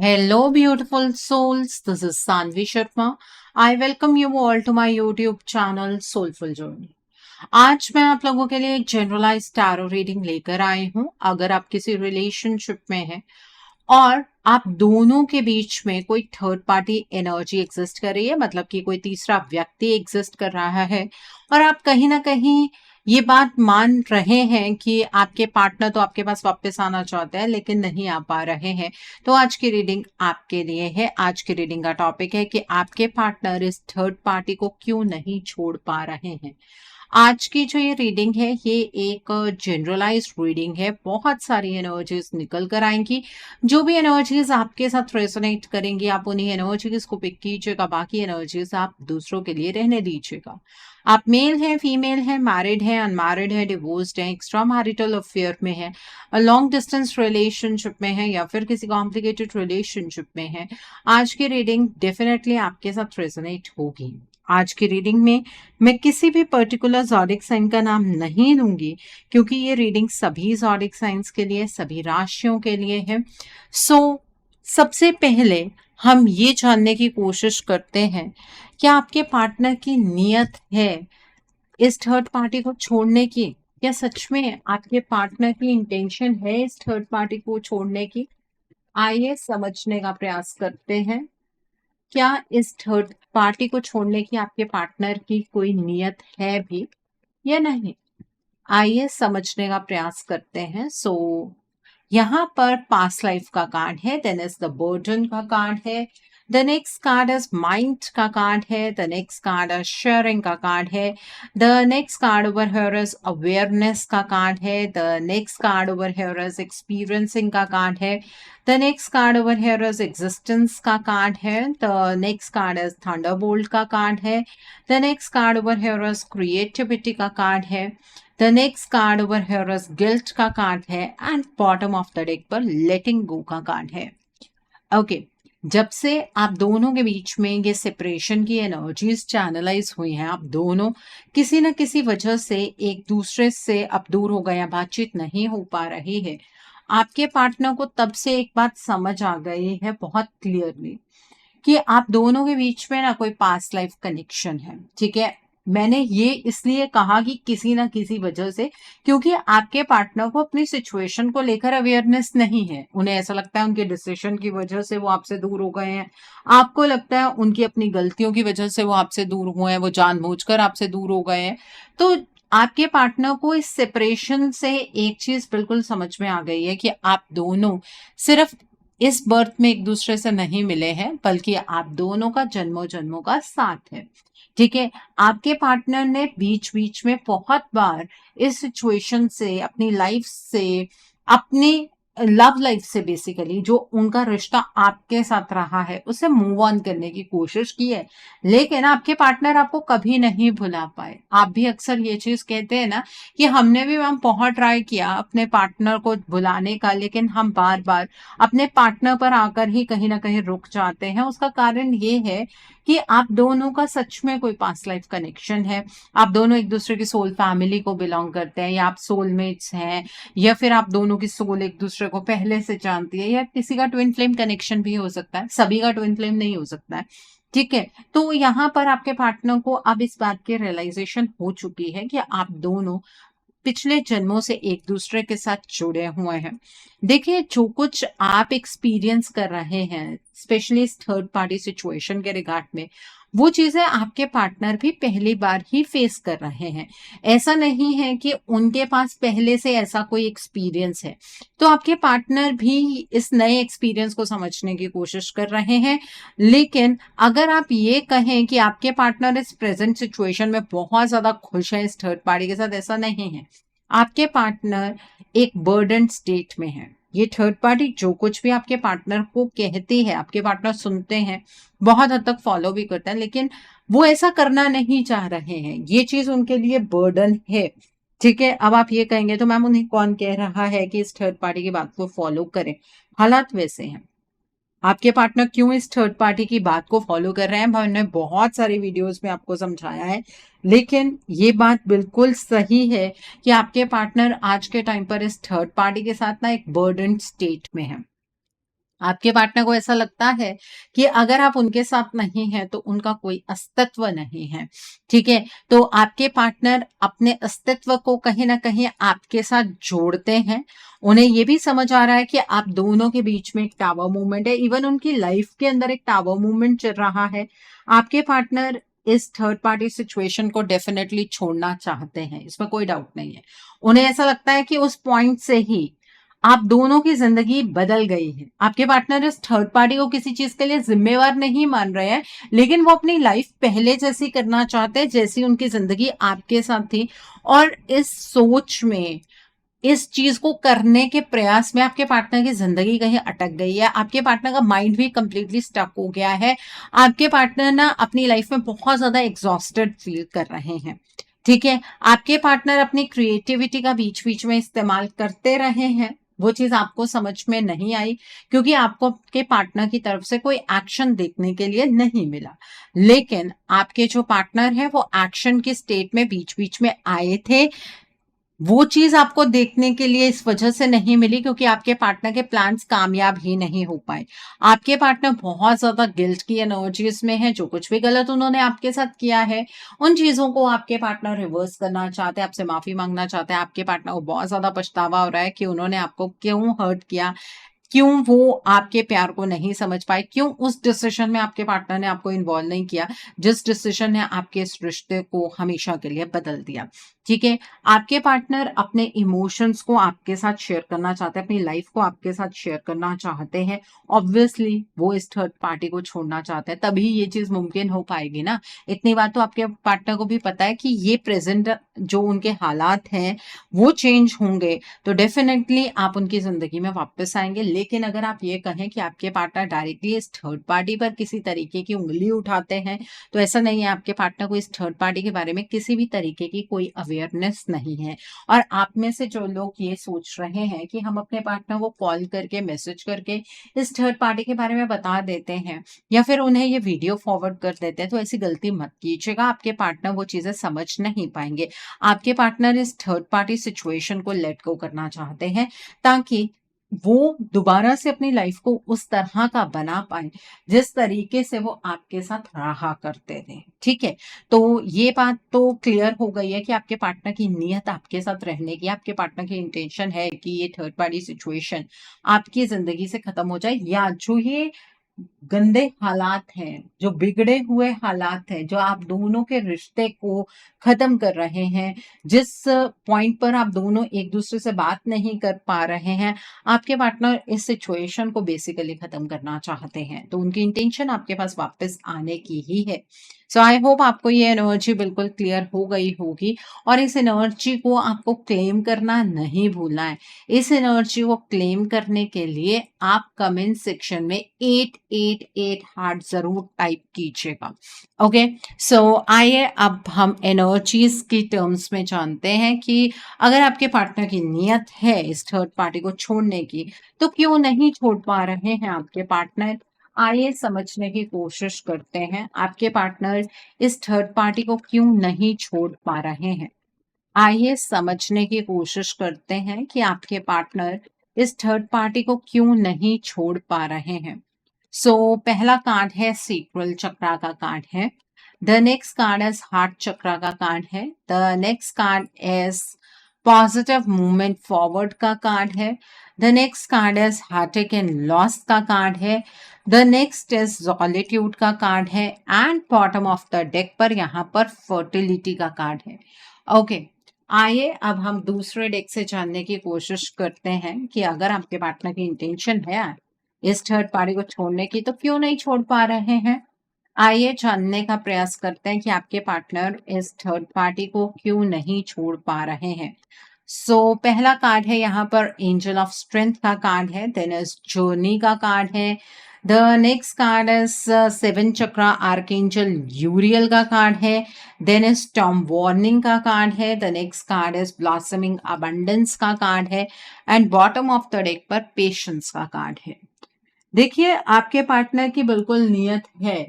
Hello, beautiful souls. This is Sanvi Sharma. I welcome you all to my YouTube channel Soulful Journey. आज मैं आप लोगों के लिए एक जनरलाइज टैरो रीडिंग लेकर आई हूं। अगर आप किसी रिलेशनशिप में हैं और आप दोनों के बीच में कोई थर्ड पार्टी एनर्जी एग्जिस्ट कर रही है, मतलब कि कोई तीसरा व्यक्ति एग्जिस्ट कर रहा है और आप कहीं ना कहीं ये बात मान रहे हैं कि आपके पार्टनर तो आपके पास वापस आना चाहते हैं लेकिन नहीं आ पा रहे हैं, तो आज की रीडिंग आपके लिए है। आज की रीडिंग का टॉपिक है कि आपके पार्टनर इस थर्ड पार्टी को क्यों नहीं छोड़ पा रहे हैं। आज की जो ये रीडिंग है ये एक जनरलाइज्ड रीडिंग है। बहुत सारी एनर्जीज निकल कर आएंगी। जो भी एनर्जीज आपके साथ रेजोनेट करेंगी आप उन्हीं एनर्जीज को पिक कीजिएगा, बाकी एनर्जीज आप दूसरों के लिए रहने दीजिएगा। आप मेल हैं, फीमेल हैं, मैरिड हैं, अनमैरिड हैं, डिवोर्स्ड हैं, एक्स्ट्रा मैरिटल अफेयर में हैं, लॉन्ग डिस्टेंस रिलेशनशिप में हैं या फिर किसी कॉम्प्लिकेटेड रिलेशनशिप में हैं, आज की रीडिंग डेफिनेटली आपके साथ रेजोनेट होगी। आज की रीडिंग में मैं किसी भी पर्टिकुलर ज़ोडिक साइन का नाम नहीं लूंगी क्योंकि ये रीडिंग सभी ज़ोडिक साइंस के लिए, सभी राशियों के लिए है। सबसे पहले हम ये जानने की कोशिश करते हैं कि आपके पार्टनर की नीयत है इस थर्ड पार्टी को छोड़ने की, या सच में आपके पार्टनर की इंटेंशन है इस थर्ड पार्टी को छोड़ने की। आइए समझने का प्रयास करते हैं। क्या इस थर्ड पार्टी को छोड़ने की आपके पार्टनर की कोई नीयत है भी या नहीं? आइए समझने का प्रयास करते हैं। यहाँ पर पास्ट लाइफ का कार्ड है, देन इज द बर्डन का कार्ड है, the next card is mind का कार्ड है, the next card is sharing का कार्ड है, the next card over here is awareness का कार्ड है, the next card over here is experiencing का card है, the next card over here is existence का card है, the next card is Thunderbolt का card है, the next card over here is creativity का card है, the next card over here is guilt का card है and bottom of the deck पर लेटिंग गो का कार्ड है। ओके, जब से आप दोनों के बीच में ये सेपरेशन की एनर्जीज चैनलाइज हुई हैं, आप दोनों किसी न किसी वजह से एक दूसरे से अब दूर हो गए हैं, बातचीत नहीं हो पा रही है। आपके पार्टनर को तब से एक बात समझ आ गई है बहुत क्लियरली कि आप दोनों के बीच में ना कोई पास्ट लाइफ कनेक्शन है। ठीक है, मैंने ये इसलिए कहा कि किसी ना किसी वजह से, क्योंकि आपके पार्टनर को अपनी सिचुएशन को लेकर अवेयरनेस नहीं है। उन्हें ऐसा लगता है उनके डिसीजन की वजह से वो आपसे दूर हो गए हैं, आपको लगता है उनकी अपनी गलतियों की वजह से वो आपसे दूर हुए हैं, वो जानबूझकर आपसे दूर हो गए हैं। तो आपके पार्टनर को इस सेपरेशन से एक चीज बिल्कुल समझ में आ गई है कि आप दोनों सिर्फ इस बर्थ में एक दूसरे से नहीं मिले हैं, बल्कि आप दोनों का जन्मों जन्मों का साथ है। ठीक है, आपके पार्टनर ने बीच बीच में बहुत बार इस सिचुएशन से, अपनी लाइफ से, अपनी लव लाइफ से, बेसिकली जो उनका रिश्ता आपके साथ रहा है उससे मूव ऑन करने की कोशिश की है, लेकिन आपके पार्टनर आपको कभी नहीं भुला पाए। आप भी अक्सर ये चीज कहते हैं ना कि हमने भी मैम बहुत ट्राई किया अपने पार्टनर को भुलाने का, लेकिन हम बार बार अपने पार्टनर पर आकर ही कहीं ना कहीं रुक जाते हैं। उसका कारण ये है कि आप दोनों का सच में कोई पास्ट लाइफ कनेक्शन है। आप दोनों एक दूसरे की सोल फैमिली को बिलोंग करते हैं, या आप सोलमेट्स हैं, या फिर आप दोनों की सोल एक दूसरे को पहले से जानती है, या किसी का ट्विन फ्लेम कनेक्शन भी हो सकता है, सभी का ट्विन फ्लेम नहीं हो सकता है। ठीक है, तो यहाँ पर आपके पार्टनर को अब इस बात की रियलाइजेशन हो चुकी है कि आप दोनों पिछले जन्मों से एक दूसरे के साथ जुड़े हुए हैं। देखिए, जो कुछ आप एक्सपीरियंस कर रहे हैं स्पेशली इस थर्ड पार्टी सिचुएशन के रिगार्ड में, वो चीजें आपके पार्टनर भी पहली बार ही फेस कर रहे हैं। ऐसा नहीं है कि उनके पास पहले से ऐसा कोई एक्सपीरियंस है। तो आपके पार्टनर भी इस नए एक्सपीरियंस को समझने की कोशिश कर रहे हैं। लेकिन अगर आप ये कहें कि आपके पार्टनर इस प्रेजेंट सिचुएशन में बहुत ज्यादा खुश है इस थर्ड पार्टी के साथ, ऐसा नहीं है। आपके पार्टनर एक बर्डन स्टेट में है। ये थर्ड पार्टी जो कुछ भी आपके पार्टनर को कहती है, आपके पार्टनर सुनते हैं, बहुत हद तक फॉलो भी करते हैं, लेकिन वो ऐसा करना नहीं चाह रहे हैं। ये चीज उनके लिए बर्डन है। ठीक है, अब आप ये कहेंगे तो मैम उन्हें कौन कह रहा है कि इस थर्ड पार्टी की बात को फॉलो करें। हालात वैसे हैं। आपके पार्टनर क्यों इस थर्ड पार्टी की बात को फॉलो कर रहे हैं, मैंने बहुत सारी वीडियोस में आपको समझाया है। लेकिन ये बात बिल्कुल सही है कि आपके पार्टनर आज के टाइम पर इस थर्ड पार्टी के साथ ना एक बर्डन स्टेट में है। आपके पार्टनर को ऐसा लगता है कि अगर आप उनके साथ नहीं हैं तो उनका कोई अस्तित्व नहीं है। ठीक है, तो आपके पार्टनर अपने अस्तित्व को कहीं ना कहीं आपके साथ जोड़ते हैं। उन्हें ये भी समझ आ रहा है कि आप दोनों के बीच में एक टावर मूवमेंट है, इवन उनकी लाइफ के अंदर एक टावर मूवमेंट चल रहा है। आपके पार्टनर इस थर्ड पार्टी सिचुएशन को डेफिनेटली छोड़ना चाहते हैं, इसमें कोई डाउट नहीं है। उन्हें ऐसा लगता है कि उस पॉइंट से ही आप दोनों की जिंदगी बदल गई है। आपके पार्टनर इस थर्ड पार्टी को किसी चीज के लिए जिम्मेवार नहीं मान रहे हैं, लेकिन वो अपनी लाइफ पहले जैसी करना चाहते हैं जैसी उनकी जिंदगी आपके साथ थी। और इस सोच में, इस चीज को करने के प्रयास में आपके पार्टनर की जिंदगी कहीं अटक गई है। आपके पार्टनर का माइंड भी कंप्लीटली स्टक हो गया है। आपके पार्टनर ना अपनी लाइफ में बहुत ज्यादा एग्जॉस्टेड फील कर रहे हैं। ठीक है, आपके पार्टनर अपनी क्रिएटिविटी का बीच बीच में इस्तेमाल करते रहे हैं। वो चीज आपको समझ में नहीं आई क्योंकि आपको आपके पार्टनर की तरफ से कोई एक्शन देखने के लिए नहीं मिला। लेकिन आपके जो पार्टनर है वो एक्शन की स्टेट में बीच बीच में आए थे। वो चीज आपको देखने के लिए इस वजह से नहीं मिली क्योंकि आपके पार्टनर के प्लान्स कामयाब ही नहीं हो पाए। आपके पार्टनर बहुत ज्यादा गिल्ट की एनर्जीज में है। जो कुछ भी गलत उन्होंने आपके साथ किया है, उन चीजों को आपके पार्टनर रिवर्स करना चाहते हैं, आपसे माफी मांगना चाहते हैं। आपके पार्टनर को बहुत ज्यादा पछतावा हो रहा है कि उन्होंने आपको क्यों हर्ट किया, क्यों वो आपके प्यार को नहीं समझ पाए, क्यों उस डिसीजन में आपके पार्टनर ने आपको इन्वॉल्व नहीं किया जिस डिसीजन ने आपके इस रिश्ते को हमेशा के लिए बदल दिया। ठीक है, आपके पार्टनर अपने इमोशंस को आपके साथ शेयर करना चाहते हैं, अपनी लाइफ को आपके साथ शेयर करना चाहते हैं। ऑब्वियसली वो इस थर्ड पार्टी को छोड़ना चाहते हैं, तभी ये चीज मुमकिन हो पाएगी ना। इतनी बात तो आपके पार्टनर को भी पता है कि ये प्रेजेंट जो उनके हालात हैं वो चेंज होंगे तो डेफिनेटली आप उनकी जिंदगी में वापस आएंगे। लेकिन अगर आप ये कहें कि आपके पार्टनर डायरेक्टली इस थर्ड पार्टी पर किसी तरीके की उंगली उठाते हैं, तो ऐसा नहीं है। आपके पार्टनर को इस थर्ड पार्टी के बारे में किसी भी तरीके की कोई अवेयरनेस नहीं है। और आप में से जो लोग ये सोच रहे हैं कि हम अपने पार्टनर को कॉल करके, मैसेज करके इस थर्ड पार्टी के बारे में बता देते हैं या फिर उन्हें ये वीडियो फॉरवर्ड कर देते हैं, तो ऐसी गलती मत कीजिएगा। आपके पार्टनर वो चीजें समझ नहीं पाएंगे। आपके पार्टनर इस थर्ड पार्टी सिचुएशन को लेट गो करना चाहते हैं ताकि वो दोबारा से अपनी लाइफ को उस तरह का बना पाए जिस तरीके से वो आपके साथ रहा करते थे। ठीक है, तो ये बात तो क्लियर हो गई है कि आपके पार्टनर की नीयत आपके साथ रहने की, आपके पार्टनर की इंटेंशन है कि ये थर्ड पार्टी सिचुएशन आपकी जिंदगी से खत्म हो जाए, या जो ये गंदे हालात हैं, जो बिगड़े हुए हालात हैं, जो आप दोनों के रिश्ते को खत्म कर रहे हैं, जिस पॉइंट पर आप दोनों एक दूसरे से बात नहीं कर पा रहे हैं, आपके पार्टनर इस सिचुएशन को बेसिकली खत्म करना चाहते हैं। तो उनकी इंटेंशन आपके पास वापस आने की ही है। सो आई होप आपको ये एनर्जी बिल्कुल क्लियर हो गई होगी। और इस एनर्जी को आपको क्लेम करना नहीं भूलना है। इस एनर्जी को क्लेम करने के लिए आप कमेंट सेक्शन में 888 हार्ट जरूर टाइप कीजिएगा। ओके, सो आइए अब हम एनर्जीज की टर्म्स में जानते हैं कि अगर आपके पार्टनर की नीयत है इस थर्ड पार्टी को छोड़ने की, तो क्यों नहीं छोड़ पा रहे हैं आपके पार्टनर। आइए समझने की कोशिश करते हैं आपके पार्टनर इस थर्ड पार्टी को क्यों नहीं छोड़ पा रहे हैं। आइए समझने की कोशिश करते हैं कि आपके पार्टनर इस थर्ड पार्टी को क्यों नहीं छोड़ पा रहे हैं। सो पहला कार्ड है सीक्वल चक्रा का कार्ड है। The next card is heart chakra का कार्ड है। The next card is positive movement forward का कार्ड है। The next card is heartache and loss का कार्ड है। द नेक्स्ट इज सॉलिट्यूड का कार्ड है। And bottom of the deck पर यहाँ पर फर्टिलिटी का कार्ड है। ओके, आइए अब हम दूसरे डेक से जानने की कोशिश करते हैं कि अगर आपके पार्टनर की इंटेंशन है इस थर्ड पार्टी को छोड़ने की, तो क्यों नहीं छोड़ पा रहे हैं। आइए जानने का प्रयास करते हैं कि आपके पार्टनर इस थर्ड पार्टी को क्यों नहीं छोड़ पा रहे हैं। सो पहला कार्ड है यहाँ पर एंजल ऑफ स्ट्रेंथ का कार्ड है। देन इज जर्नी का कार्ड है। The next card is seven chakra archangel Uriel का कार्ड है। देन इज स्टॉर्म वार्निंग का कार्ड है। The next card is blossoming abundance का कार्ड है। And bottom of the deck पर पेशेंस का कार्ड है। देखिए, आपके पार्टनर की बिल्कुल नियत है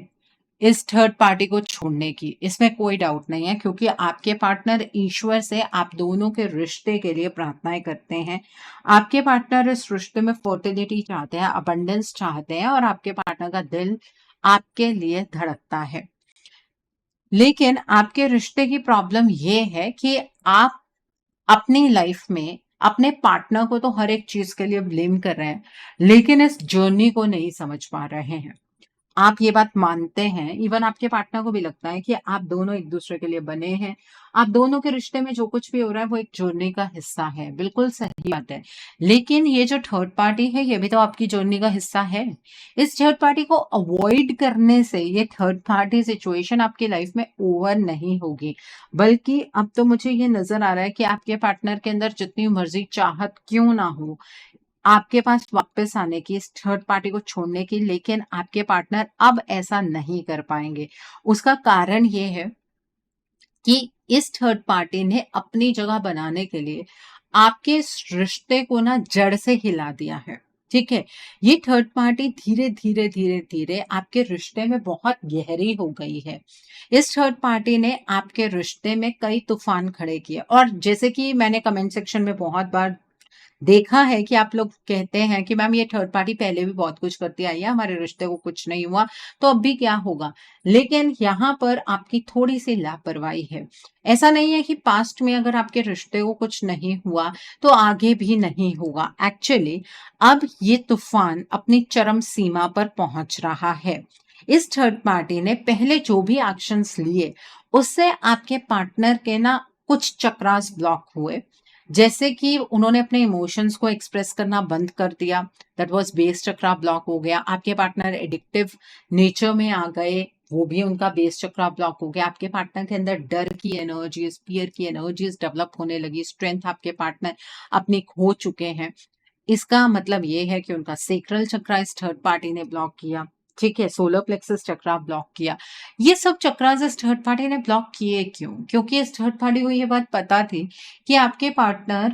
इस थर्ड पार्टी को छोड़ने की, इसमें कोई डाउट नहीं है, क्योंकि आपके पार्टनर ईश्वर से आप दोनों के रिश्ते के लिए प्रार्थनाएं करते हैं। आपके पार्टनर इस रिश्ते में फर्टिलिटी चाहते हैं, अबंडेंस चाहते हैं, और आपके पार्टनर का दिल आपके लिए धड़कता है। लेकिन आपके रिश्ते की प्रॉब्लम ये है कि आप अपनी लाइफ में अपने पार्टनर को तो हर एक चीज के लिए ब्लेम कर रहे हैं, लेकिन इस जर्नी को नहीं समझ पा रहे हैं। आप ये बात मानते हैं, इवन आपके पार्टनर को भी लगता है कि आप दोनों एक दूसरे के लिए बने हैं। आप दोनों के रिश्ते में जो कुछ भी हो रहा है वो एक जर्नी का हिस्सा है, बिल्कुल सही बात है। लेकिन ये जो थर्ड पार्टी है ये भी तो आपकी जर्नी का हिस्सा है। इस थर्ड पार्टी को अवॉइड करने से ये थर्ड पार्टी सिचुएशन आपकी लाइफ में ओवर नहीं होगी, बल्कि अब तो मुझे ये नजर आ रहा है कि आपके पार्टनर के अंदर जितनी मर्जी चाहत क्यों ना हो आपके पास वापस आने की, इस थर्ड पार्टी को छोड़ने की, लेकिन आपके पार्टनर अब ऐसा नहीं कर पाएंगे। उसका कारण ये है कि इस थर्ड पार्टी ने अपनी जगह बनाने के लिए आपके इस रिश्ते को ना जड़ से हिला दिया है। ठीक है, ये थर्ड पार्टी धीरे धीरे धीरे धीरे आपके रिश्ते में बहुत गहरी हो गई है। इस थर्ड पार्टी ने आपके रिश्ते में कई तूफान खड़े किए, और जैसे कि मैंने कमेंट सेक्शन में बहुत बार देखा है कि आप लोग कहते हैं कि मैम ये थर्ड पार्टी पहले भी बहुत कुछ करती आई है, हमारे रिश्ते को कुछ नहीं हुआ, तो अब भी क्या होगा। लेकिन यहाँ पर आपकी थोड़ी सी लापरवाही है। ऐसा नहीं है कि पास्ट में अगर आपके रिश्ते को कुछ नहीं हुआ तो आगे भी नहीं होगा। एक्चुअली अब ये तूफान अपनी चरम सीमा पर पहुंच रहा है। इस थर्ड पार्टी ने पहले जो भी एक्शंस लिए उससे आपके पार्टनर के ना कुछ चक्रास ब्लॉक हुए। जैसे कि उन्होंने अपने इमोशंस को एक्सप्रेस करना बंद कर दिया, that was base chakra block हो गया। आपके पार्टनर एडिक्टिव नेचर में आ गए, वो भी उनका बेस चक्रा ब्लॉक हो गया। आपके पार्टनर के अंदर डर की एनर्जीज, फियर की एनर्जीज डेवलप होने लगी, स्ट्रेंथ आपके पार्टनर अपनी खो चुके हैं। इसका मतलब ये है कि उनका सेक्रल चक्रा इस थर्ड पार्टी ने ब्लॉक किया। ठीक है, सोलर प्लेक्सस चक्रा ब्लॉक किया। ये सब चक्रास इस थर्ड पार्टी ने ब्लॉक किए क्यों? क्योंकि इस थर्ड पार्टी को ये बात पता थी कि आपके पार्टनर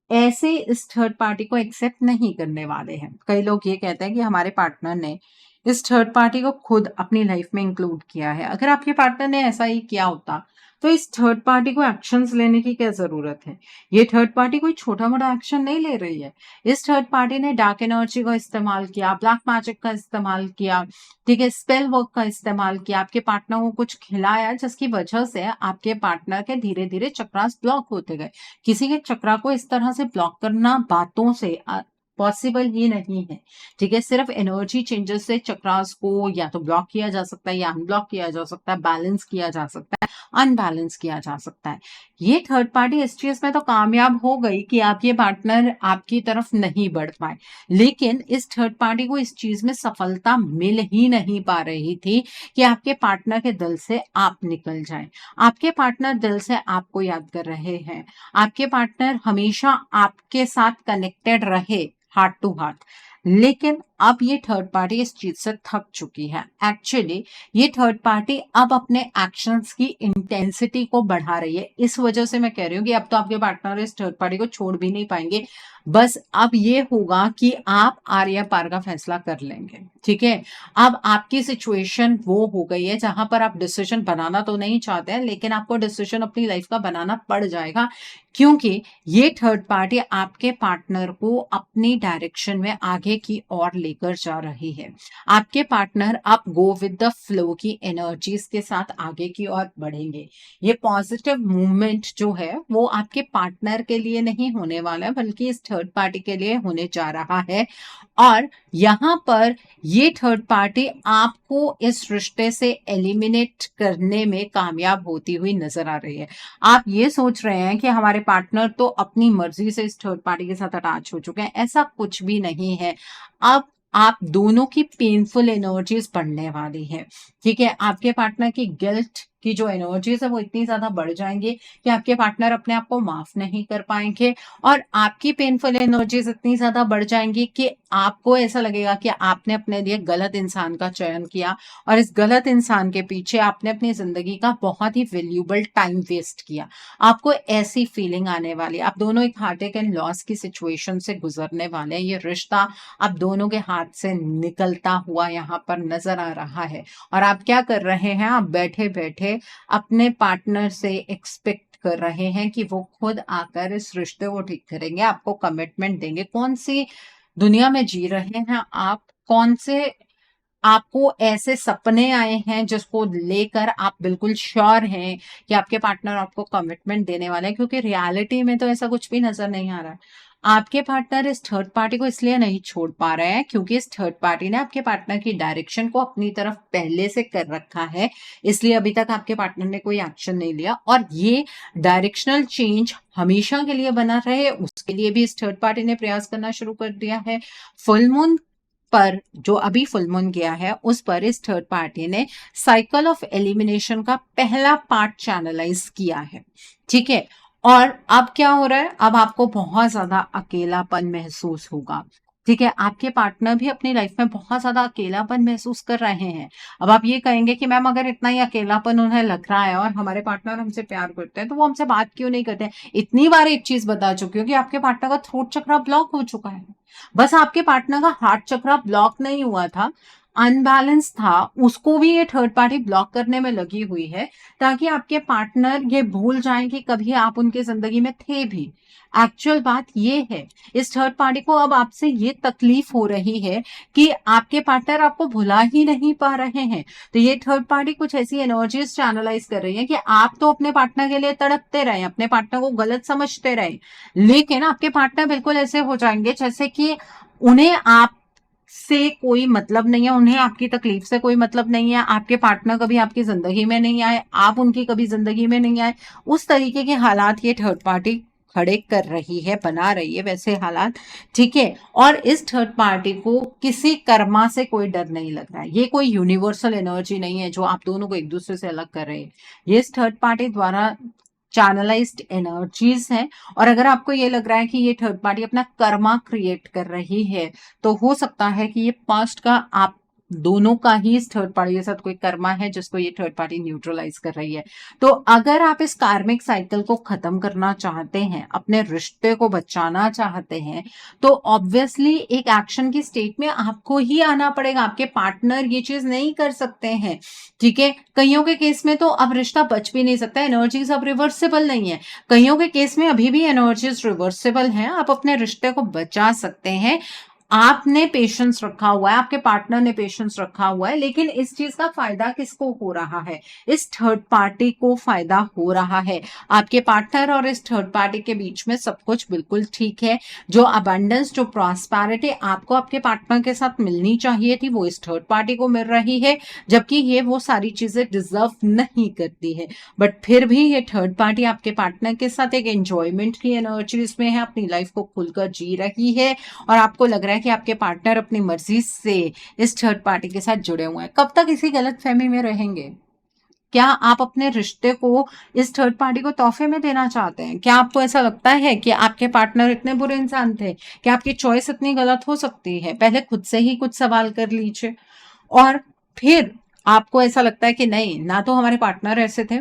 ऐसे इस थर्ड पार्टी को एक्सेप्ट नहीं करने वाले हैं। कई लोग ये कहते हैं कि हमारे पार्टनर ने इस थर्ड पार्टी को खुद अपनी लाइफ में इंक्लूड किया है। अगर आपके पार्टनर ने ऐसा ही किया होता तो इस थर्ड पार्टी को एक्शंस लेने की क्या जरूरत है? ये थर्ड पार्टी कोई छोटा मोटा एक्शन नहीं ले रही है। इस थर्ड पार्टी ने डार्क एनर्जी का इस्तेमाल किया, ब्लैक मैजिक का इस्तेमाल किया, ठीक है, स्पेल वर्क का इस्तेमाल किया, आपके पार्टनर को कुछ खिलाया जिसकी वजह से आपके पार्टनर के धीरे धीरे चक्रास ब्लॉक होते गए। किसी के चक्रा को इस तरह से ब्लॉक करना बातों से पॉसिबल ही नहीं है। ठीक है, सिर्फ एनर्जी चेंजेस से चक्रास को या तो ब्लॉक किया जा सकता है या अनब्लॉक किया जा सकता है, बैलेंस किया जा सकता है, अनबैलेंस किया जा सकता है। ये थर्ड पार्टी इस चीज में तो कामयाब हो गई कि आपके पार्टनर आपकी तरफ नहीं बढ़ पाए, लेकिन इस थर्ड पार्टी को इस चीज में सफलता मिल ही नहीं पा रही थी कि आपके पार्टनर के दिल से आप निकल जाएं। आपके पार्टनर दिल से आपको याद कर रहे हैं, आपके पार्टनर हमेशा आपके साथ कनेक्टेड रहे हार्ट टू हार्ट। लेकिन अब ये थर्ड पार्टी इस चीज से थक चुकी है। एक्चुअली ये थर्ड पार्टी अब अपने एक्शंस की इंटेंसिटी को बढ़ा रही है। इस वजह से मैं कह रही हूँ कि अब तो आपके पार्टनर इस थर्ड पार्टी को छोड़ भी नहीं पाएंगे। बस अब ये होगा कि आप आर या पार का फैसला कर लेंगे। ठीक है, अब आपकी सिचुएशन वो हो गई है जहां पर आप डिसीजन बनाना तो नहीं चाहते हैं, लेकिन आपको डिसीजन अपनी लाइफ का बनाना पड़ जाएगा, क्योंकि ये थर्ड पार्टी आपके पार्टनर को अपनी डायरेक्शन में आगे की ओर लेकर जा रही है। आपके पार्टनर अब गो विद द फ्लो की एनर्जीज के साथ आगे की ओर बढ़ेंगे। ये पॉजिटिव मूवमेंट जो है वो आपके पार्टनर के लिए नहीं होने वाला है, बल्कि इस थर्ड पार्टी के लिए होने जा रहा है। और यहाँ पर ये थर्ड पार्टी आपको इस रिश्ते से एलिमिनेट करने में कामयाब होती हुई नजर आ रही है। आप ये सोच रहे हैं कि हमारे पार्टनर तो अपनी मर्जी से इस थर्ड पार्टी के साथ अटैच हो चुके हैं, ऐसा कुछ भी नहीं है। अब आप दोनों की पेनफुल एनर्जीज बढ़ने वाली है। ठीक है, आपके पार्टनर की गिल्ट आपकी जो एनर्जीज है वो इतनी ज्यादा बढ़ जाएंगी कि आपके पार्टनर अपने आप को माफ नहीं कर पाएंगे, और आपकी पेनफुल एनर्जीज इतनी ज्यादा बढ़ जाएंगी कि आपको ऐसा लगेगा कि आपने अपने लिए गलत इंसान का चयन किया, और इस गलत इंसान के पीछे आपने अपनी जिंदगी का बहुत ही वैल्यूबल टाइम वेस्ट किया। आपको ऐसी फीलिंग आने वाली, आप दोनों एक हार्ट एंड लॉस की सिचुएशन से गुजरने वाले हैं। ये रिश्ता आप दोनों के हाथ से निकलता हुआ यहाँ पर नजर आ रहा है, और आप क्या कर रहे हैं, आप बैठे बैठे अपने पार्टनर से एक्सपेक्ट कर रहे हैं कि वो खुद आकर इस रिश्ते को ठीक करेंगे, आपको कमिटमेंट देंगे। कौन सी दुनिया में जी रहे हैं आप? कौन से आपको ऐसे सपने आए हैं जिसको लेकर आप बिल्कुल श्योर हैं कि आपके पार्टनर आपको कमिटमेंट देने वाले हैं? क्योंकि रियलिटी में तो ऐसा कुछ भी नजर नहीं आ रहा है। आपके पार्टनर इस थर्ड पार्टी को इसलिए नहीं छोड़ पा रहे हैं क्योंकि इस थर्ड पार्टी ने आपके पार्टनर की डायरेक्शन को अपनी तरफ पहले से कर रखा है, इसलिए अभी तक आपके पार्टनर ने कोई एक्शन नहीं लिया। और ये डायरेक्शनल चेंज हमेशा के लिए बना रहे उसके लिए भी इस थर्ड पार्टी ने प्रयास करना शुरू कर दिया है। फुल मून पर, जो अभी फुल मून गया है, उस पर इस थर्ड पार्टी ने साइकिल ऑफ एलिमिनेशन का पहला पार्ट चैनलाइज किया है। ठीक है, और अब क्या हो रहा है, अब आपको बहुत ज्यादा अकेलापन महसूस होगा। ठीक है, आपके पार्टनर भी अपनी लाइफ में बहुत ज्यादा अकेलापन महसूस कर रहे हैं। अब आप ये कहेंगे कि मैम अगर इतना ही अकेलापन उन्हें लग रहा है और हमारे पार्टनर हमसे प्यार करते हैं तो वो हमसे बात क्यों नहीं करते? इतनी बार एक चीज बता चुकी हूँ कि आपके पार्टनर का थ्रोट चक्र ब्लॉक हो चुका है। बस आपके पार्टनर का हार्ट चक्र ब्लॉक नहीं हुआ था, अनबैलेंस था, उसको भी ये थर्ड पार्टी ब्लॉक करने में लगी हुई है, ताकि आपके पार्टनर ये भूल जाएं कि कभी आप उनके जिंदगी में थे भी। एक्चुअल बात ये है, इस थर्ड पार्टी को अब आपसे ये तकलीफ हो रही है कि आपके पार्टनर आपको भुला ही नहीं पा रहे हैं। तो ये थर्ड पार्टी कुछ ऐसी एनर्जीज चैनलाइज कर रही है कि आप तो अपने पार्टनर के लिए तड़पते रहे, अपने पार्टनर को गलत समझते रहे, लेकिन आपके पार्टनर बिल्कुल ऐसे हो जाएंगे जैसे कि उन्हें आप से कोई मतलब नहीं है, उन्हें आपकी तकलीफ से कोई मतलब नहीं है, आपके पार्टनर कभी आपकी जिंदगी में नहीं आए, आप उनकी कभी जिंदगी में नहीं आए। उस तरीके के हालात ये थर्ड पार्टी खड़े कर रही है, बना रही है वैसे हालात। ठीक है, और इस थर्ड पार्टी को किसी कर्मा से कोई डर नहीं लग रहा है। ये कोई यूनिवर्सल एनर्जी नहीं है जो आप दोनों को एक दूसरे से अलग कर रहे हैं। ये इस थर्ड पार्टी द्वारा चैनलाइज्ड एनर्जीज हैं। और अगर आपको ये लग रहा है कि ये थर्ड पार्टी अपना कर्मा क्रिएट कर रही है, तो हो सकता है कि ये पास्ट का आप दोनों का ही इस थर्ड पार्टी के साथ कोई कर्मा है जिसको ये थर्ड पार्टी न्यूट्रलाइज कर रही है। तो अगर आप इस कार्मिक साइकिल को खत्म करना चाहते हैं, अपने रिश्ते को बचाना चाहते हैं, तो ऑब्वियसली एक एक्शन की स्टेट में आपको ही आना पड़ेगा। आपके पार्टनर ये चीज नहीं कर सकते हैं। ठीक है, कईयों के केस में तो अब रिश्ता बच भी नहीं सकता, एनर्जीज अब रिवर्सेबल नहीं है। कईयों के केस में अभी भी एनर्जीज रिवर्सेबल हैं, आप अपने रिश्ते को बचा सकते हैं। आपने पेशेंस रखा हुआ है, आपके पार्टनर ने पेशेंस रखा हुआ है, लेकिन इस चीज का फायदा किसको हो रहा है? इस थर्ड पार्टी को फायदा हो रहा है। आपके पार्टनर और इस थर्ड पार्टी के बीच में सब कुछ बिल्कुल ठीक है। जो अबंडेंस, जो प्रॉस्पेरिटी आपको आपके पार्टनर के साथ मिलनी चाहिए थी, वो इस थर्ड पार्टी को मिल रही है, जबकि ये वो सारी चीजें डिजर्व नहीं करती है। बट फिर भी ये थर्ड पार्टी आपके पार्टनर के साथ एक एंजॉयमेंट की एनर्जी में है, अपनी लाइफ को खुलकर जी रही है, और आपको लग रहा है कि आपके पार्टनर अपनी मर्जी से इस थर्ड पार्टी के साथ जुड़े हुए हैं। कब तक इसी गलतफहमी में रहेंगे? क्या आप अपने रिश्ते को इस थर्ड पार्टी को तोहफे में देना चाहते हैं? क्या आपको ऐसा लगता है कि आपके पार्टनर इतने बुरे इंसान थे? क्या आपकी चॉइस इतनी गलत हो सकती है? पहले खुद से ही कुछ सवाल कर लीजिए। और फिर आपको ऐसा लगता है कि नहीं, ना तो हमारे पार्टनर ऐसे थे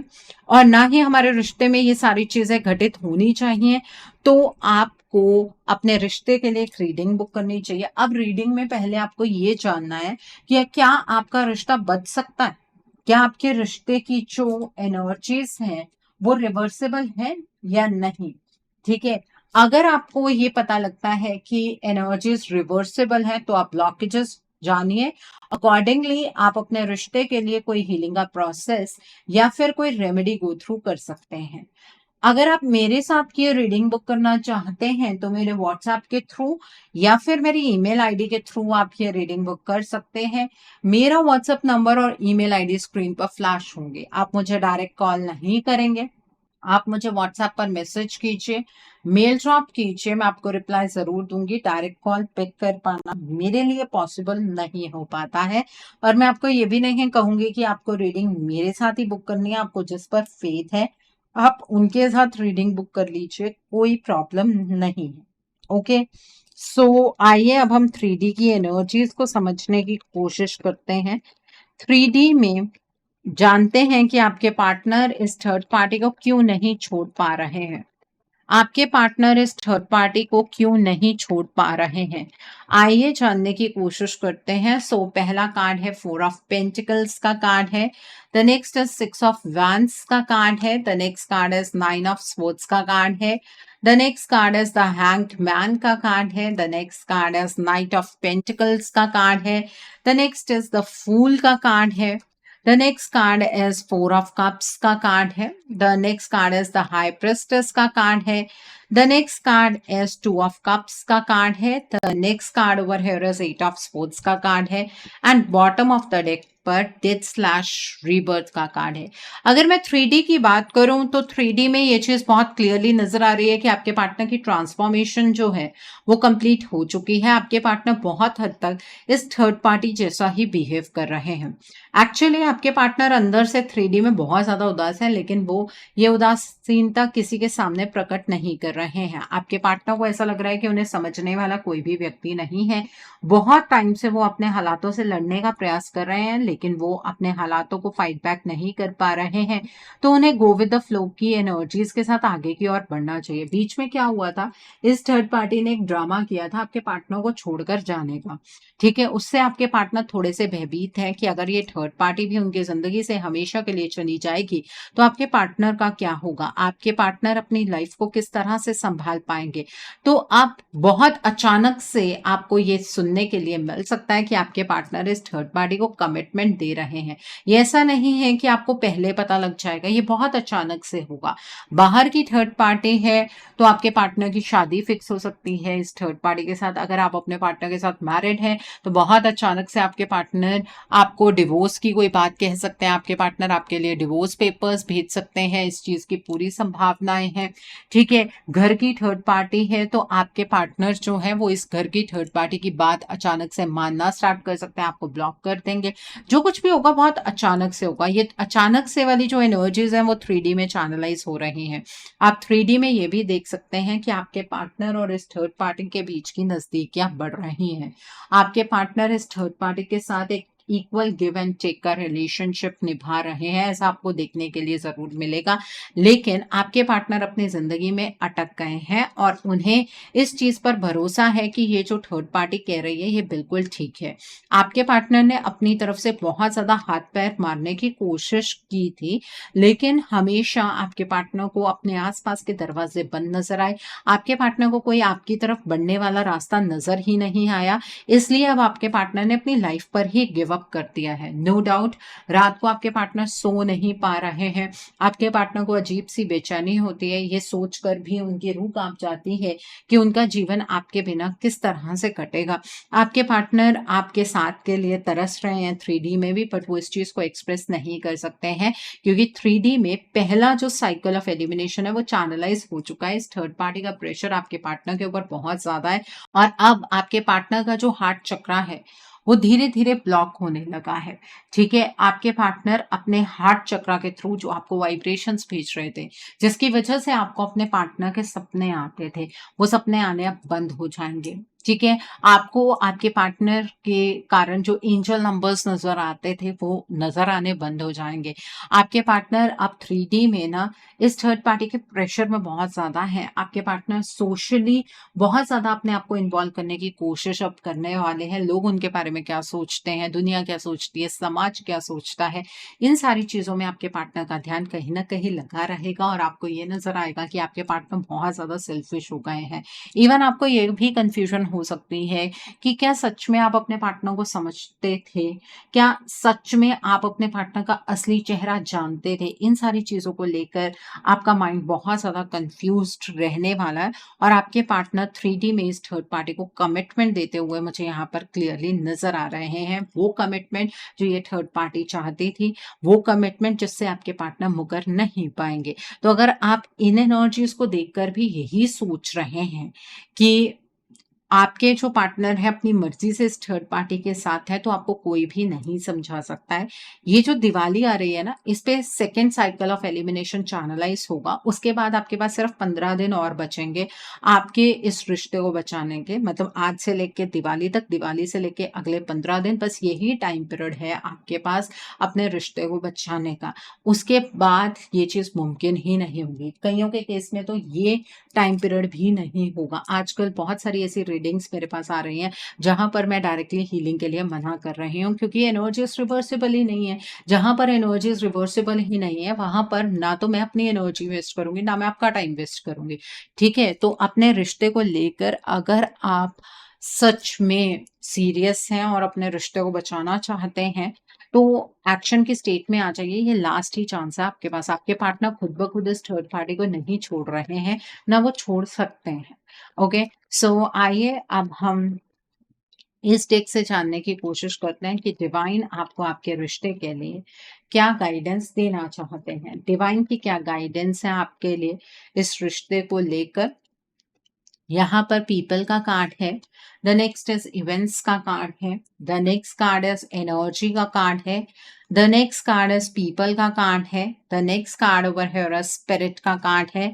और ना ही हमारे रिश्ते में ये सारी चीजें घटित होनी चाहिए, तो आपको अपने रिश्ते के लिए एक रीडिंग बुक करनी चाहिए। अब रीडिंग में पहले आपको ये जानना है कि क्या आपका रिश्ता बच सकता है, क्या आपके रिश्ते की जो एनर्जीज हैं वो रिवर्सेबल है या नहीं। ठीक है, अगर आपको ये पता लगता है कि एनर्जीज रिवर्सेबल है तो आप ब्लॉकेजेस जानिए, अकॉर्डिंगली आप अपने रिश्ते के लिए कोई हीलिंग का प्रोसेस या फिर कोई रेमेडी गो थ्रू कर सकते हैं। अगर आप मेरे साथ ये रीडिंग बुक करना चाहते हैं तो मेरे व्हाट्सएप के थ्रू या फिर मेरी ईमेल आईडी के थ्रू आप ये रीडिंग बुक कर सकते हैं। मेरा व्हाट्सएप नंबर और ईमेल आईडी स्क्रीन पर फ्लैश होंगे। आप मुझे डायरेक्ट कॉल नहीं करेंगे, आप मुझे व्हाट्सएप पर मैसेज कीजिए, मेल ड्रॉप कीजिए, मैं आपको रिप्लाई जरूर दूंगी। डायरेक्ट कॉल पिक कर पाना मेरे लिए पॉसिबल नहीं हो पाता है, और मैं आपको ये भी नहीं कहूंगी कि आपको रीडिंग मेरे साथ ही बुक करनी है। आपको जिस पर फेथ है आप उनके साथ रीडिंग बुक कर लीजिए, कोई प्रॉब्लम नहीं है। ओके, सो आइए अब हम 3D की एनर्जीज को समझने की कोशिश करते हैं। 3D में जानते हैं कि आपके पार्टनर इस थर्ड पार्टी को क्यों नहीं छोड़ पा रहे हैं। आपके पार्टनर इस थर्ड पार्टी को क्यों नहीं छोड़ पा रहे हैं, आइए जानने की कोशिश करते हैं। सो पहला कार्ड है 4 ऑफ पेंटिकल्स का कार्ड है। The next is 6 of wands का कार्ड है। The next card is 9 of swords का कार्ड है। The next card is the hanged man का कार्ड है। The next card is knight of pentacles का card है। The next is the fool का card है। The next card is 4 of cups का card है। The next card is the high प्रेस्टेस का card है। The next card is 2 of cups का card है। The next card over here is 8 of swords का card है। And bottom of the deck पर death slash rebirth का card है। अगर मैं 3D की बात करूं तो 3D में ये चीज बहुत क्लियरली नजर आ रही है कि आपके पार्टनर की ट्रांसफॉर्मेशन जो है वो कंप्लीट हो चुकी है। आपके पार्टनर बहुत हद तक इस थर्ड पार्टी जैसा ही बिहेव कर रहे हैं। एक्चुअली आपके पार्टनर अंदर से 3D में बहुत ज्यादा उदास है, लेकिन वो ये उदासीनता किसी के सामने प्रकट नहीं कर रहे हैं। आपके पार्टनर को ऐसा लग रहा है कि उन्हें समझने वाला कोई भी व्यक्ति नहीं है। बहुत टाइम से वो अपने हालातों से लड़ने का प्रयास कर रहे हैं, लेकिन वो अपने हालातों को फाइट बैक नहीं कर पा रहे हैं। तो उन्हें गो विद द फ्लो की एनर्जीज के साथ आगे की ओर बढ़ना चाहिए। बीच में क्या हुआ था, इस थर्ड पार्टी ने एक ड्रामा किया था आपके पार्टनर को छोड़कर जाने का। ठीक है, उससे आपके पार्टनर थोड़े से भयभीत है कि अगर ये थर्ड पार्टी भी उनकी जिंदगी से हमेशा के लिए चली जाएगी तो आपके पार्टनर का क्या होगा, आपके पार्टनर अपनी लाइफ को किस तरह से संभाल पाएंगे। तो आप बहुत अचानक से आपको ये सुनने के लिए मिल सकता है कि आपके पार्टनर इस थर्ड पार्टी को कमिटमेंट दे रहे हैं। ये ऐसा नहीं है कि आपको पहले पता लग जाएगा, ये बहुत अचानक से होगा। बाहर की थर्ड पार्टी है तो आपके पार्टनर की शादी फिक्स हो सकती है इस थर्ड पार्टी के साथ। अगर आप अपने पार्टनर के साथ मैरिड हैं तो बहुत अचानक से आपके पार्टनर आपको डिवोर्स की कोई बात कह सकते हैं। आपके पार्टनर आपके लिए डिवोर्स पेपर्स भेज सकते हैं, इस चीज की पूरी संभावनाएं हैं। ठीक है, घर की थर्ड पार्टी है तो आपके पार्टनर जो है वो इस घर की थर्ड पार्टी की बात अचानक से मानना स्टार्ट कर सकते हैं, आपको ब्लॉक कर देंगे। जो कुछ भी होगा बहुत अचानक से होगा। ये अचानक से वाली जो एनर्जीज हैं वो 3D में चैनलाइज हो रही हैं। आप 3D में ये भी देख सकते हैं कि आपके पार्टनर और इस थर्ड पार्टी के बीच की नजदीकियां बढ़ रही हैं। आपके पार्टनर इस थर्ड पार्टी के साथ एक इक्वल गिव एंड टेक का रिलेशनशिप निभा रहे हैं, ऐसा आपको देखने के लिए जरूर मिलेगा। लेकिन आपके पार्टनर अपनी जिंदगी में अटक गए हैं और उन्हें इस चीज पर भरोसा है कि ये जो थर्ड पार्टी कह रही है ये बिल्कुल ठीक है। आपके पार्टनर ने अपनी तरफ से बहुत ज्यादा हाथ पैर मारने की कोशिश की थी, लेकिन हमेशा आपके पार्टनर को अपने आसपास के दरवाजे बंद नजर आए। आपके पार्टनर को कोई आपकी तरफ बढ़ने वाला रास्ता नजर ही नहीं आया, इसलिए अब आपके पार्टनर ने अपनी लाइफ पर ही गिव अप कर दिया है। नो डाउट रात को आपके पार्टनर सो नहीं पा रहे हैं। आपके पार्टनर को अजीब सी बेचैनी होती है, ये सोचकर भी उनकी रूह कांप जाती है कि उनका जीवन आपके बिना किस तरह से कटेगा। आपके पार्टनर आपके साथ के लिए तरस रहे हैं 3D में भी, बट वो इस चीज को एक्सप्रेस नहीं कर सकते हैं क्योंकि 3D में पहला जो साइकिल ऑफ एलिमिनेशन है वो चैनलाइज हो चुका है। इस थर्ड पार्टी का प्रेशर आपके पार्टनर के ऊपर बहुत ज्यादा है और अब आपके पार्टनर का जो हार्ट चक्रा है वो धीरे धीरे ब्लॉक होने लगा है। ठीक है, आपके पार्टनर अपने हार्ट चक्रा के थ्रू जो आपको वाइब्रेशंस भेज रहे थे, जिसकी वजह से आपको अपने पार्टनर के सपने आते थे, वो सपने आने अब बंद हो जाएंगे। ठीक है, आपको आपके पार्टनर के कारण जो एंजल नंबर्स नजर आते थे वो नजर आने बंद हो जाएंगे। आपके पार्टनर अब 3D में ना इस थर्ड पार्टी के प्रेशर में बहुत ज्यादा है। आपके पार्टनर सोशली बहुत ज्यादा अपने आप को इन्वॉल्व करने की कोशिश अब करने वाले हैं। लोग उनके बारे में क्या सोचते हैं, दुनिया क्या सोचती है, समाज क्या सोचता है, इन सारी चीजों में आपके पार्टनर का ध्यान कहीं ना कहीं लगा रहेगा और आपको ये नजर आएगा कि आपके पार्टनर बहुत ज्यादा सेल्फिश हो गए हैं। इवन आपको ये भी कंफ्यूजन हो सकती है कि क्या सच में आप अपने पार्टनर को समझते थे? क्या सच में आप अपने पार्टनर का असली चेहरा जानते थे? इन सारी चीज़ों को लेकर आपका माइंड बहुत ज़्यादा कन्फ्यूज़्ड रहने वाला है और आपके पार्टनर 3D में इस थर्ड पार्टी को कमिटमेंट देते हुए मुझे यहाँ पर क्लियरली नज़र आ रहे हैं। वो कमिटमेंट जो ये थर्ड पार्टी चाहती थी, वो कमिटमेंट जिससे आपके पार्टनर मुकर नहीं पाएँगे। तो अगर आप इन एनर्जीज़ को देखकर भी यही सोच रहे हैं कि आपके जो पार्टनर है अपनी मर्ज़ी से इस थर्ड पार्टी के साथ है, तो आपको कोई भी नहीं समझा सकता है। ये जो दिवाली आ रही है ना, इस पे second cycle of elimination channelise होगा। उसके बाद आपके पास सिर्फ 15 दिन और बचेंगे आपके इस रिश्ते को बचाने के। मतलब आज से लेके दिवाली तक, दिवाली से लेके अगले 15 दिन, बस यही टाइम पीरियड है आपके पास अपने रिश्ते को बचाने का। उसके बाद ये चीज़ मुमकिन ही नहीं होगी। कइयों के केस में तो ये टाइम पीरियड भी नहीं होगा। आजकल बहुत सारी ऐसी रीडिंग्स मेरे पास आ रही हैं, जहाँ पर मैं डायरेक्टली हीलिंग के लिए मना कर रही हूँ क्योंकि एनर्जीज़ रिवर्सिबल ही नहीं है। जहाँ पर एनर्जीज़ रिवर्सिबल ही नहीं है, वहाँ पर ना तो मैं अपनी एनर्जी वेस्ट करूँगी, ना मैं आपका टाइम वेस्ट करूँगी। ठीक है? तो अपने रिश्ते को लेकर अगर आप सच में सीरियस हैं और अपने रिश्ते को बचाना चाहते हैं, तो एक्शन की स्टेट में आ जाइए। ये लास्ट ही चांस है आपके पास। आपके पार्टनर खुद ब खुद इस थर्ड पार्टी को नहीं छोड़ रहे हैं, ना वो छोड़ सकते हैं। ओके, सो आइए अब हम इस डेक से जानने की कोशिश करते हैं कि डिवाइन आपको आपके रिश्ते के लिए क्या गाइडेंस देना चाहते हैं। डिवाइन की क्या गाइडेंस है आपके लिए इस रिश्ते को लेकर। यहाँ पर पीपल का कार्ड है, द नेक्स्ट इज इवेंट्स का कार्ड है, the next card is energy का कार्ड है, the next card is people का कार्ड है, the next card over here is spirit का कार्ड है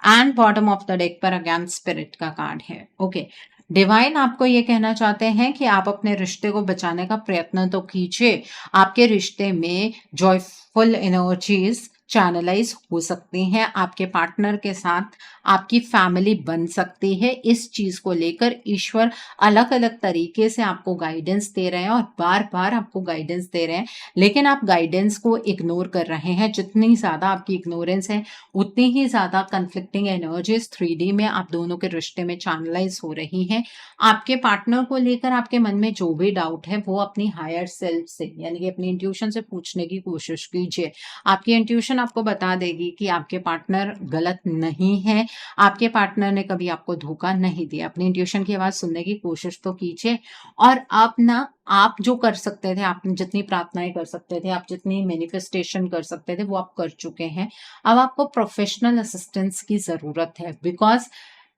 and bottom of the deck पर अगेन स्पिरिट का कार्ड है। ओके, डिवाइन आपको ये कहना चाहते हैं कि आप अपने रिश्ते को बचाने का प्रयत्न तो कीजिए। आपके रिश्ते में जॉयफुल एनर्जीज चैनलाइज हो सकती हैं, आपके पार्टनर के साथ आपकी फैमिली बन सकती है। इस चीज़ को लेकर ईश्वर अलग-अलग तरीके से आपको गाइडेंस दे रहे हैं और बार-बार आपको गाइडेंस दे रहे हैं, लेकिन आप गाइडेंस को इग्नोर कर रहे हैं। जितनी ज़्यादा आपकी इग्नोरेंस है, उतनी ही ज़्यादा कन्फ्लिक्टिंग एनर्जीज़ 3D में आप दोनों के रिश्ते में चैनलाइज हो रही हैं। आपके पार्टनर को लेकर आपके मन में जो भी डाउट है, वो अपनी हायर सेल्फ से यानी कि अपनी इंट्यूशन से पूछने की कोशिश कीजिए। आपकी इंट्यूशन आपको बता देगी कि आपके पार्टनर गलत नहीं है, आपके पार्टनर ने कभी आपको धोखा नहीं दिया। अपनी इंट्यूशन की आवाज़ सुनने की कोशिश तो कीजिए और अब ना आप जो कर सकते थे, आप जितनी प्रार्थनाएँ कर सकते थे, आप जितनी मैनिफेस्टेशन कर सकते थे, वो आप कर चुके हैं। अब आपको प्रोफेशनल असिस्टेंस की ज़रूरत है बिकॉज़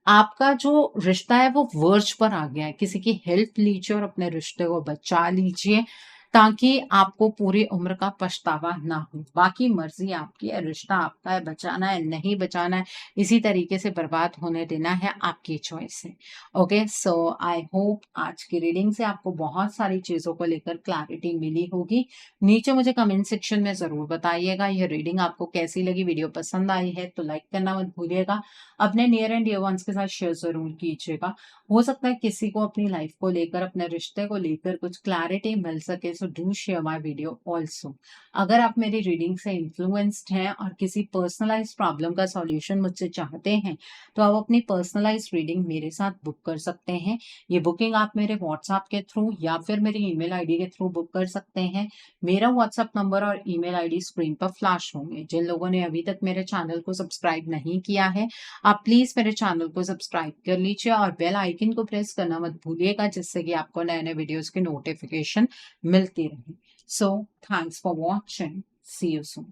आपका जो रिश्ता है वो वर्ज पर आ गया है। किसी की हेल्प लीजिए और अपने रिश्ते को बचा लीजिए ताकि आपको पूरी उम्र का पछतावा ना हो। बाकी मर्ज़ी आपकी है, रिश्ता आपका है, बचाना है, नहीं बचाना है, इसी तरीके से बर्बाद होने देना है, आपकी चॉइस है। ओके, सो आई होप आज की रीडिंग से आपको बहुत सारी चीज़ों को लेकर क्लैरिटी मिली होगी। नीचे मुझे कमेंट सेक्शन में ज़रूर बताइएगा ये रीडिंग आपको कैसी लगी। वीडियो पसंद आई है तो लाइक करना मत भूलिएगा। अपने नियर एंड डियर वंस के साथ शेयर ज़रूर कीजिएगा। हो सकता है किसी को अपनी लाइफ को लेकर, अपने रिश्ते को लेकर कुछ क्लैरिटी मिल सके, so do share my video also. अगर आप मेरी रीडिंग से इन्फ्लुएंस्ड हैं और किसी पर्सनलाइज्ड प्रॉब्लम का सॉल्यूशन मुझसे चाहते हैं, तो आप अपनी पर्सनलाइज्ड रीडिंग मेरे साथ बुक कर सकते हैं। ये बुकिंग आप मेरे व्हाट्सएप के थ्रू या फिर मेरी ईमेल आईडी के थ्रू बुक कर सकते हैं। मेरा व्हाट्सएप नंबर और ईमेल आईडी स्क्रीन पर फ्लैश होंगे। जिन लोगों ने अभी तक मेरे चैनल को सब्सक्राइब नहीं किया है, आप प्लीज मेरे चैनल को सब्सक्राइब कर लीजिए और बेल आइकन को प्रेस करना मत भूलिएगा जिससे कि आपको नए नए वीडियोस की नोटिफिकेशन मिलती रहे। So thanks for watching, see you soon.